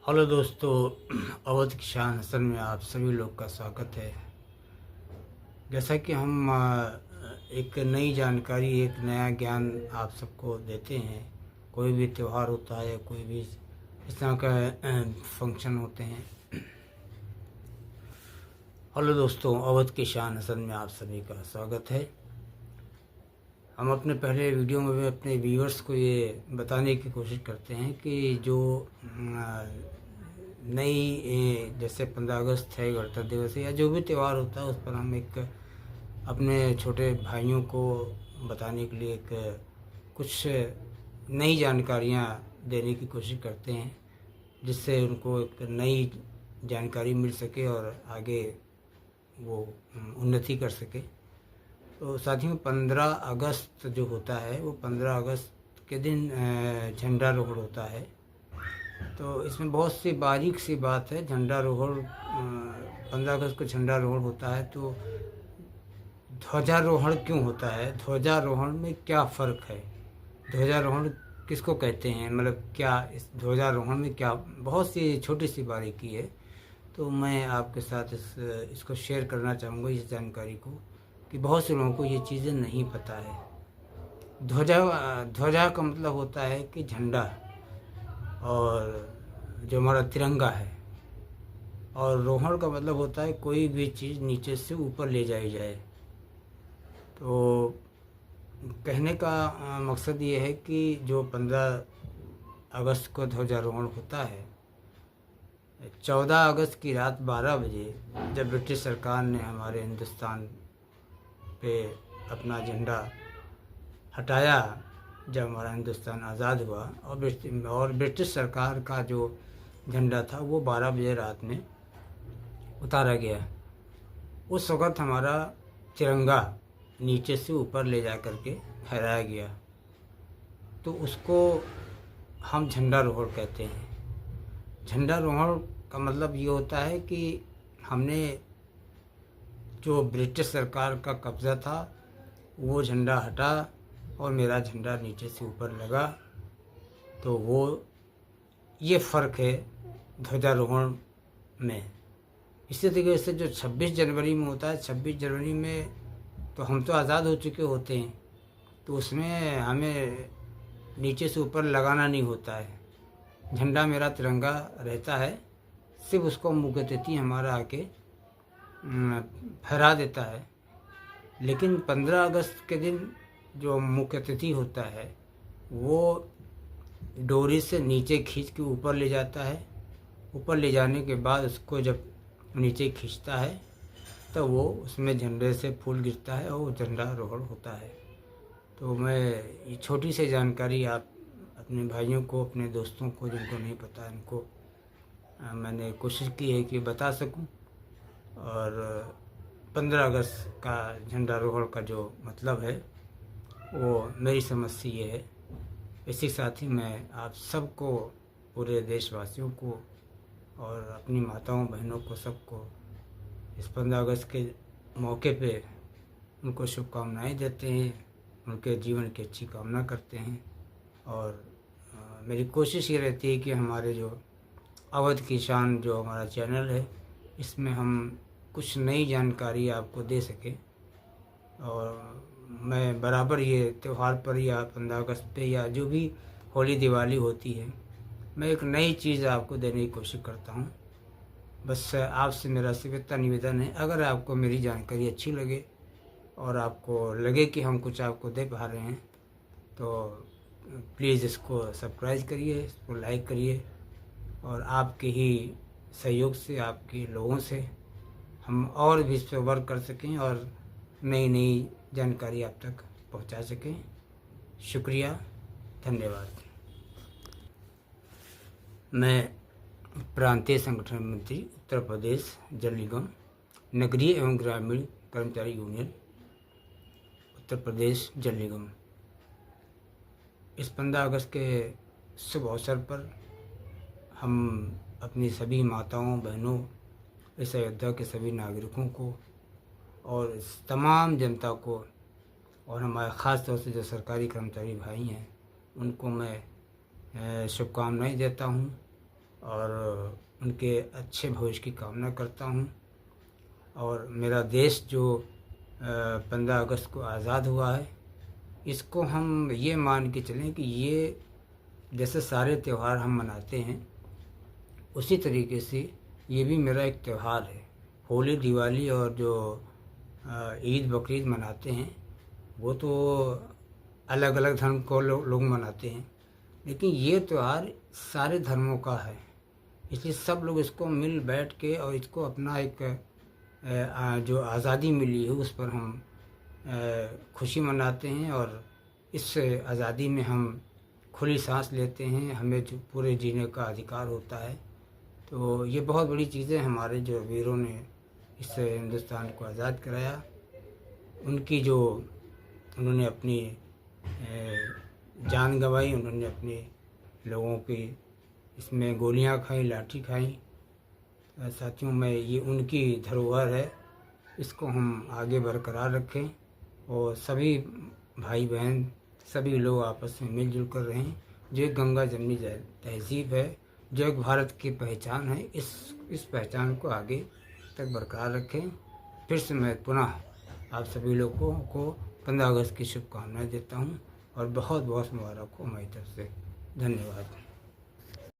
Hello दोस्तों, अवध किसान हसन में आप सभी लोग का स्वागत है। जैसा कि हम एक नई जानकारी, एक नया ज्ञान आप सबको देते हैं। कोई भी त्यौहार होता है, कोई भी इस तरह का फंक्शन होते हैं। हेलो दोस्तों, अवध किसान हसन में आप सभी का स्वागत है। हम अपने पहले वीडियो में भी अपने व्यूअर्स को ये बताने की कोशिश करते हैं कि जो नई जैसे 15 अगस्त है, गणतंत्र दिवस है, या जो भी त्यौहार होता है, उस पर हम एक अपने छोटे भाइयों को बताने के लिए एक कुछ नई जानकारियाँ देने की कोशिश करते हैं, जिससे उनको एक नई जानकारी मिल सके और आगे वो उन्नति कर सके। तो साथियों, 15 अगस्त जो होता है वो 15 अगस्त के दिन झंडारोहण होता है। तो इसमें बहुत सी बारीक सी बात है। झंडारोहण 15 अगस्त को झंडारोहण होता है, तो ध्वजारोहण क्यों होता है, ध्वजारोहण में क्या फ़र्क है, ध्वजारोहण किसको कहते हैं, मतलब क्या इस ध्वजारोहण में क्या, बहुत सी छोटी सी बारीकी है। तो मैं आपके साथ इसको शेयर करना चाहूँगा, इस जानकारी को, कि बहुत से लोगों को ये चीज़ें नहीं पता है। ध्वजा ध्वजा का मतलब होता है कि झंडा, और जो हमारा तिरंगा है। और रोहण का मतलब होता है कोई भी चीज़ नीचे से ऊपर ले जाई जाए। तो कहने का मकसद ये है कि जो 15 अगस्त को ध्वजारोहण होता है, 14 अगस्त की रात 12 बजे जब ब्रिटिश सरकार ने हमारे हिंदुस्तान पे अपना झंडा हटाया, जब हमारा हिंदुस्तान आज़ाद हुआ, और ब्रिटिश सरकार का जो झंडा था वो 12 बजे रात में उतारा गया। उस वक़्त हमारा तिरंगा नीचे से ऊपर ले जा कर के फहराया गया, तो उसको हम झंडारोहण कहते हैं। झंडारोहण का मतलब ये होता है कि हमने जो ब्रिटिश सरकार का कब्ज़ा था वो झंडा हटा और मेरा झंडा नीचे से ऊपर लगा। तो वो ये फ़र्क है ध्वजारोहण में। इसी तरीके से जो 26 जनवरी में होता है, 26 जनवरी में तो हम तो आज़ाद हो चुके होते हैं, तो उसमें हमें नीचे से ऊपर लगाना नहीं होता है। झंडा मेरा तिरंगा रहता है, सिर्फ उसको मुख्य अतिथि हमारा आके फहरा देता है। लेकिन 15 अगस्त के दिन जो मुख्य अतिथि होता है वो डोरी से नीचे खींच के ऊपर ले जाता है। ऊपर ले जाने के बाद उसको जब नीचे खींचता है तो वो उसमें झंडे से फूल गिरता है और झंडारोहण होता है। तो मैं ये छोटी सी जानकारी आप अपने भाइयों को, अपने दोस्तों को जिनको नहीं पता, इनको मैंने कोशिश की है कि बता सकूं। और 15 अगस्त का झंडारोहण का जो मतलब है वो मेरी समझ से ये है। इसी साथ ही मैं आप सबको, पूरे देशवासियों को और अपनी माताओं बहनों को, सबको इस 15 अगस्त के मौके पे उनको शुभकामनाएं देते हैं, उनके जीवन की अच्छी कामना करते हैं। और मेरी कोशिश ये रहती है कि हमारे जो अवध किसान जो हमारा चैनल है, इसमें हम कुछ नई जानकारी आपको दे सकें। और मैं बराबर ये त्यौहार पर या 15 अगस्त पे या जो भी होली दिवाली होती है, मैं एक नई चीज़ आपको देने की कोशिश करता हूँ। बस आपसे मेरा सिर्फ इतना निवेदन है, अगर आपको मेरी जानकारी अच्छी लगे और आपको लगे कि हम कुछ आपको दे पा रहे हैं, तो प्लीज़ इसको सब्सक्राइब करिए, इसको लाइक करिए। और आपके ही सहयोग से, आपके लोगों से हम और भी इस पर वर्क कर सकें और नई नई जानकारी आप तक पहुंचा सकें। शुक्रिया, धन्यवाद। मैं प्रांतीय संगठन मंत्री, उत्तर प्रदेश जल निगम, नगरीय एवं ग्रामीण कर्मचारी यूनियन, उत्तर प्रदेश जल निगम। इस 15 अगस्त के शुभ अवसर पर हम अपनी सभी माताओं बहनों, इस अयोध्या के सभी नागरिकों को और इस तमाम जनता को, और हमारे ख़ास तौर से जो सरकारी कर्मचारी भाई हैं, उनको मैं शुभकामनाएं देता हूं। और उनके अच्छे भविष्य की कामना करता हूँ। और मेरा देश जो 15 अगस्त को आज़ाद हुआ है, इसको हम ये मान के चलें कि ये जैसे सारे त्यौहार हम मनाते हैं, उसी तरीके से ये भी मेरा एक त्यौहार है। होली, दिवाली और जो ईद बकरीद मनाते हैं, वो तो अलग अलग धर्म को लोग मनाते हैं, लेकिन ये त्यौहार सारे धर्मों का है। इसलिए सब लोग इसको मिल बैठ के और इसको अपना एक जो आज़ादी मिली है उस पर हम खुशी मनाते हैं, और इस आज़ादी में हम खुली सांस लेते हैं। हमें जो पूरे जीने का अधिकार होता है। तो ये बहुत बड़ी चीज़ें हमारे जो वीरों ने इस हिंदुस्तान को आज़ाद कराया, उनकी जो उन्होंने अपनी जान गंवाई, उन्होंने अपने लोगों की इसमें गोलियां खाई, लाठी खाई। साथियों में ये उनकी धरोहर है, इसको हम आगे बरकरार रखें और सभी भाई बहन सभी लोग आपस में मिलजुल कर रहें। जो एक गंगा जमनी तहजीब है, जो एक भारत की पहचान है, इस पहचान को आगे तक बरकरार रखें। फिर से मैं पुनः आप सभी लोगों को 15 अगस्त की शुभकामनाएं देता हूं और बहुत बहुत मुबारक हो हमारी तरफ से। धन्यवाद।